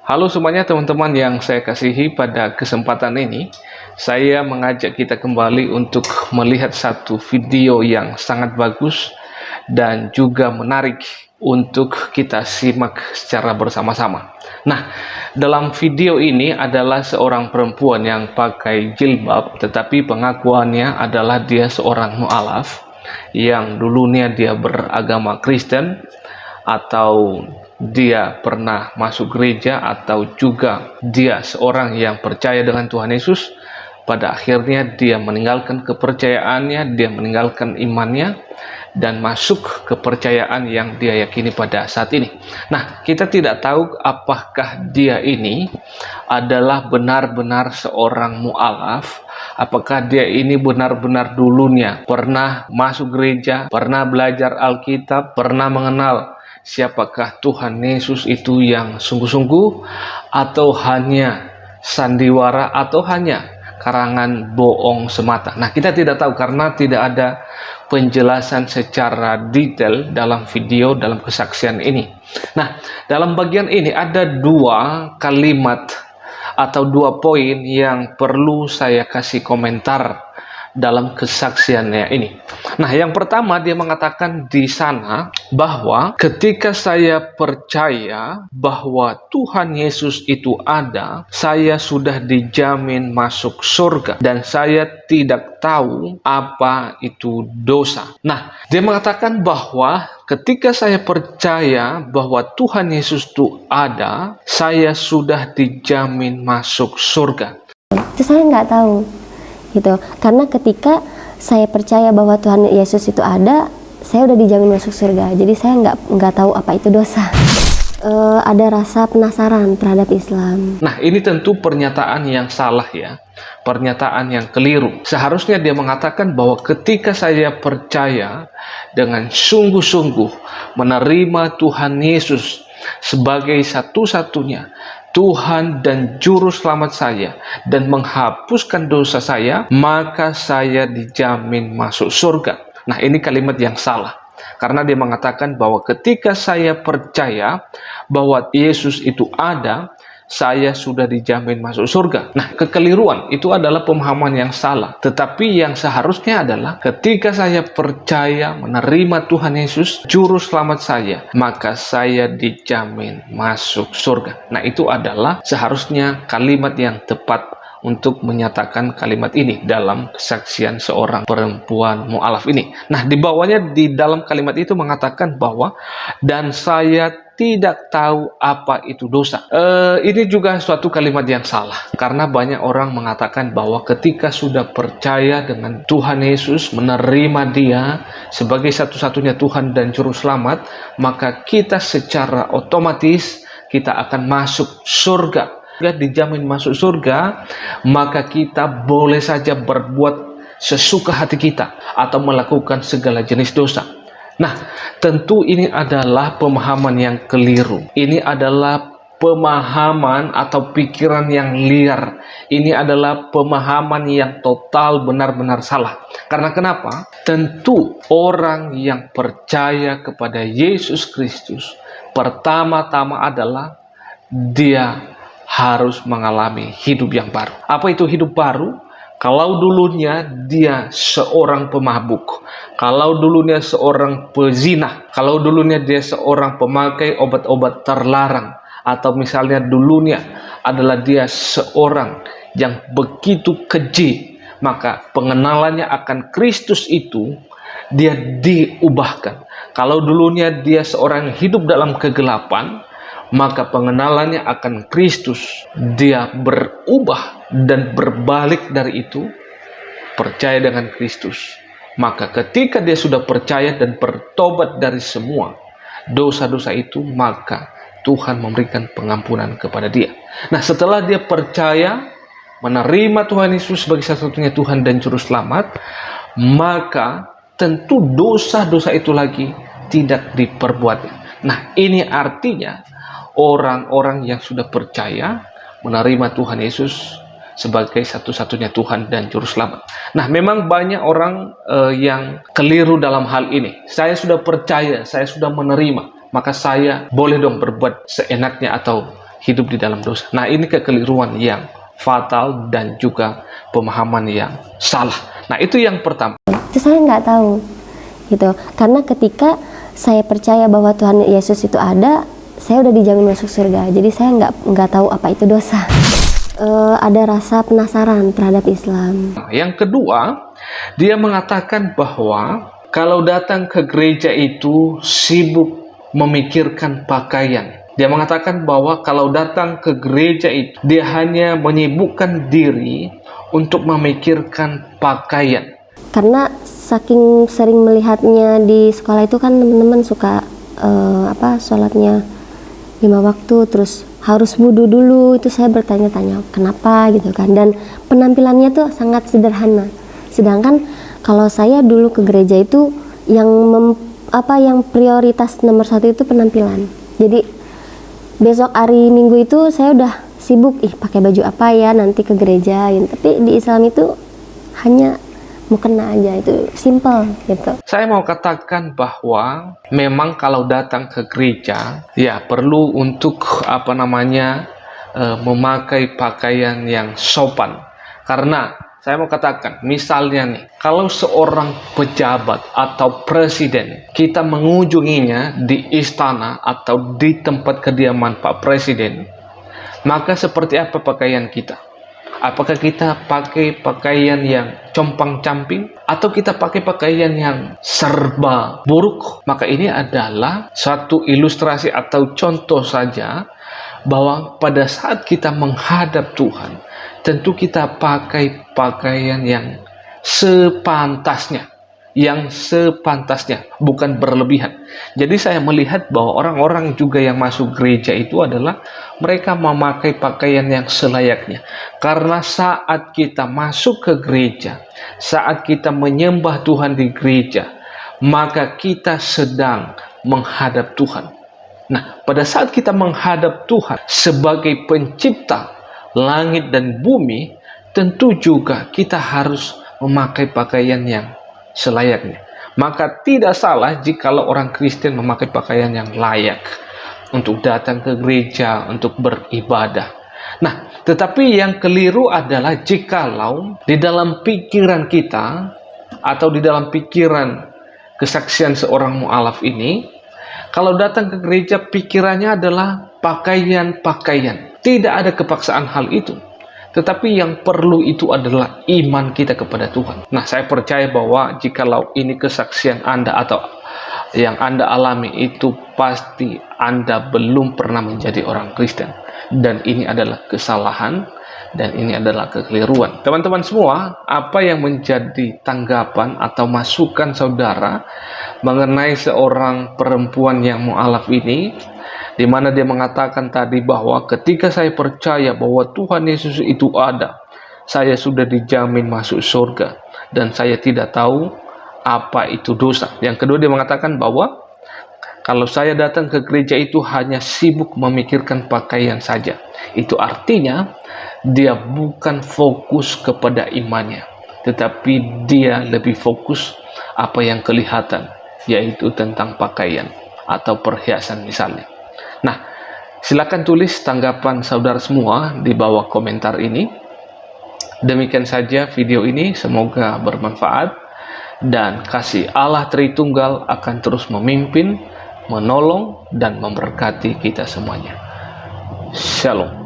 Halo semuanya teman-teman yang saya kasihi, pada kesempatan ini saya mengajak kita kembali untuk melihat satu video yang sangat bagus dan juga menarik untuk kita simak secara bersama-sama. Nah, dalam video ini adalah seorang perempuan yang pakai jilbab, tetapi pengakuannya adalah dia seorang mu'alaf yang dulunya dia beragama Kristen, atau dia pernah masuk gereja, atau juga dia seorang yang percaya dengan Tuhan Yesus. Pada akhirnya dia meninggalkan kepercayaannya, dia meninggalkan imannya dan masuk kepercayaan yang dia yakini pada saat ini. Nah, kita tidak tahu apakah dia ini adalah benar-benar seorang mu'alaf, apakah dia ini benar-benar dulunya pernah masuk gereja, pernah belajar Alkitab, pernah mengenal siapakah Tuhan Yesus itu yang sungguh-sungguh, atau hanya sandiwara, atau hanya karangan bohong semata. Nah, kita tidak tahu karena tidak ada penjelasan secara detail dalam video, dalam kesaksian ini. Nah, dalam bagian ini ada dua kalimat atau dua poin yang perlu saya kasih komentar dalam kesaksiannya ini. Nah, yang pertama dia mengatakan di sana bahwa ketika saya percaya bahwa Tuhan Yesus itu ada, saya sudah dijamin masuk surga dan saya tidak tahu apa itu dosa. Nah, dia mengatakan bahwa ketika saya percaya bahwa Tuhan Yesus itu ada, saya sudah dijamin masuk surga. Itu saya nggak tahu gitu, karena ketika saya percaya bahwa Tuhan Yesus itu ada, saya udah dijamin masuk surga. Jadi saya nggak tahu apa itu dosa. Ada rasa penasaran terhadap Islam. Nah, ini tentu pernyataan yang salah ya, pernyataan yang keliru. Seharusnya dia mengatakan bahwa ketika saya percaya dengan sungguh-sungguh menerima Tuhan Yesus sebagai satu-satunya Tuhan dan Juru Selamat saya dan menghapuskan dosa saya, maka saya dijamin masuk surga. Nah, ini kalimat yang salah. Karena dia mengatakan bahwa ketika saya percaya bahwa Yesus itu ada, saya sudah dijamin masuk surga. Nah, kekeliruan itu adalah pemahaman yang salah. Tetapi yang seharusnya adalah ketika saya percaya menerima Tuhan Yesus Juru Selamat saya, maka saya dijamin masuk surga. Nah, itu adalah seharusnya kalimat yang tepat untuk menyatakan kalimat ini dalam kesaksian seorang perempuan mu'alaf ini. Nah, di bawahnya di dalam kalimat itu mengatakan bahwa dan saya tidak tahu apa itu dosa. Ini juga suatu kalimat yang salah, karena banyak orang mengatakan bahwa ketika sudah percaya dengan Tuhan Yesus, menerima Dia sebagai satu-satunya Tuhan dan Juru Selamat, maka kita secara otomatis kita akan masuk surga. Dijamin masuk surga, maka kita boleh saja berbuat sesuka hati kita atau melakukan segala jenis dosa. Nah, tentu ini adalah pemahaman yang keliru. Ini adalah pemahaman atau pikiran yang liar. Ini adalah pemahaman yang total benar-benar salah. Karena kenapa? Tentu orang yang percaya kepada Yesus Kristus pertama-tama adalah dia harus mengalami hidup yang baru. Apa itu hidup baru? Kalau dulunya dia seorang pemabuk, kalau dulunya seorang pezina, kalau dulunya dia seorang pemakai obat-obat terlarang, atau misalnya dulunya adalah dia seorang yang begitu keji, maka pengenalannya akan Kristus itu dia diubahkan. Kalau dulunya dia seorang yang hidup dalam kegelapan, maka pengenalannya akan Kristus dia berubah dan berbalik dari itu, percaya dengan Kristus. Maka ketika dia sudah percaya dan bertobat dari semua dosa-dosa itu, maka Tuhan memberikan pengampunan kepada dia. Nah, setelah dia percaya menerima Tuhan Yesus sebagai satu-satunya Tuhan dan Juru Selamat, maka tentu dosa-dosa itu lagi tidak diperbuatnya. Nah, ini artinya orang-orang yang sudah percaya menerima Tuhan Yesus sebagai satu-satunya Tuhan dan Juru Selamat. Nah, memang banyak orang yang keliru dalam hal ini. Saya sudah percaya, saya sudah menerima, maka saya boleh dong berbuat seenaknya atau hidup di dalam dosa. Nah, ini kekeliruan yang fatal dan juga pemahaman yang salah. Nah, itu yang pertama. Itu saya nggak tahu gitu, karena ketika saya percaya bahwa Tuhan Yesus itu ada, saya udah dijamin masuk surga. Jadi saya nggak tahu apa itu dosa. Ada rasa penasaran terhadap Islam. Yang kedua, dia mengatakan bahwa kalau datang ke gereja itu sibuk memikirkan pakaian. Dia mengatakan bahwa kalau datang ke gereja itu, dia hanya menyibukkan diri untuk memikirkan pakaian. Karena saking sering melihatnya di sekolah itu kan teman-teman suka sholatnya 5 waktu, terus harus wudhu dulu. Itu saya bertanya-tanya kenapa gitu kan. Dan penampilannya tuh sangat sederhana. Sedangkan kalau saya dulu ke gereja itu yang prioritas nomor 1 itu penampilan. Jadi besok hari Minggu itu saya udah sibuk pakai baju apa ya nanti ke gereja gitu. Tapi di Islam itu hanya mau kena aja, itu simple gitu. Saya mau katakan bahwa memang kalau datang ke gereja ya perlu untuk memakai pakaian yang sopan. Karena saya mau katakan, misalnya nih, kalau seorang pejabat atau presiden, kita mengunjunginya di istana atau di tempat kediaman Pak Presiden, maka seperti apa pakaian kita? Apakah kita pakai pakaian yang compang-camping atau kita pakai pakaian yang serba buruk? Maka ini adalah satu ilustrasi atau contoh saja bahwa pada saat kita menghadap Tuhan, tentu kita pakai pakaian yang sepantasnya, bukan berlebihan. Jadi saya melihat bahwa orang-orang juga yang masuk gereja itu adalah mereka memakai pakaian yang selayaknya. Karena saat kita masuk ke gereja, saat kita menyembah Tuhan di gereja, maka kita sedang menghadap Tuhan. Nah, pada saat kita menghadap Tuhan sebagai pencipta langit dan bumi, tentu juga kita harus memakai pakaian yang selayaknya. Maka tidak salah jikalau orang Kristen memakai pakaian yang layak untuk datang ke gereja, untuk beribadah. Nah, tetapi yang keliru adalah jikalau di dalam pikiran kita atau di dalam pikiran kesaksian seorang mu'alaf ini, kalau datang ke gereja pikirannya adalah pakaian-pakaian. Tidak ada kepaksaan hal itu. Tetapi yang perlu itu adalah iman kita kepada Tuhan. Nah, saya percaya bahwa jikalau ini kesaksian Anda atau yang Anda alami itu pasti Anda belum pernah menjadi orang Kristen. Dan ini adalah kesalahan dan ini adalah kekeliruan. Teman-teman semua, apa yang menjadi tanggapan atau masukan saudara mengenai seorang perempuan yang mu'alaf ini, di mana dia mengatakan tadi bahwa ketika saya percaya bahwa Tuhan Yesus itu ada, saya sudah dijamin masuk surga dan saya tidak tahu apa itu dosa. Yang kedua, dia mengatakan bahwa kalau saya datang ke gereja itu hanya sibuk memikirkan pakaian saja. Itu artinya dia bukan fokus kepada imannya, tetapi dia lebih fokus apa yang kelihatan, yaitu tentang pakaian atau perhiasan misalnya. Nah, silakan tulis tanggapan saudara semua di bawah komentar ini. Demikian saja video ini, semoga bermanfaat dan kasih Allah Tritunggal akan terus memimpin, menolong dan memberkati kita semuanya. Shalom.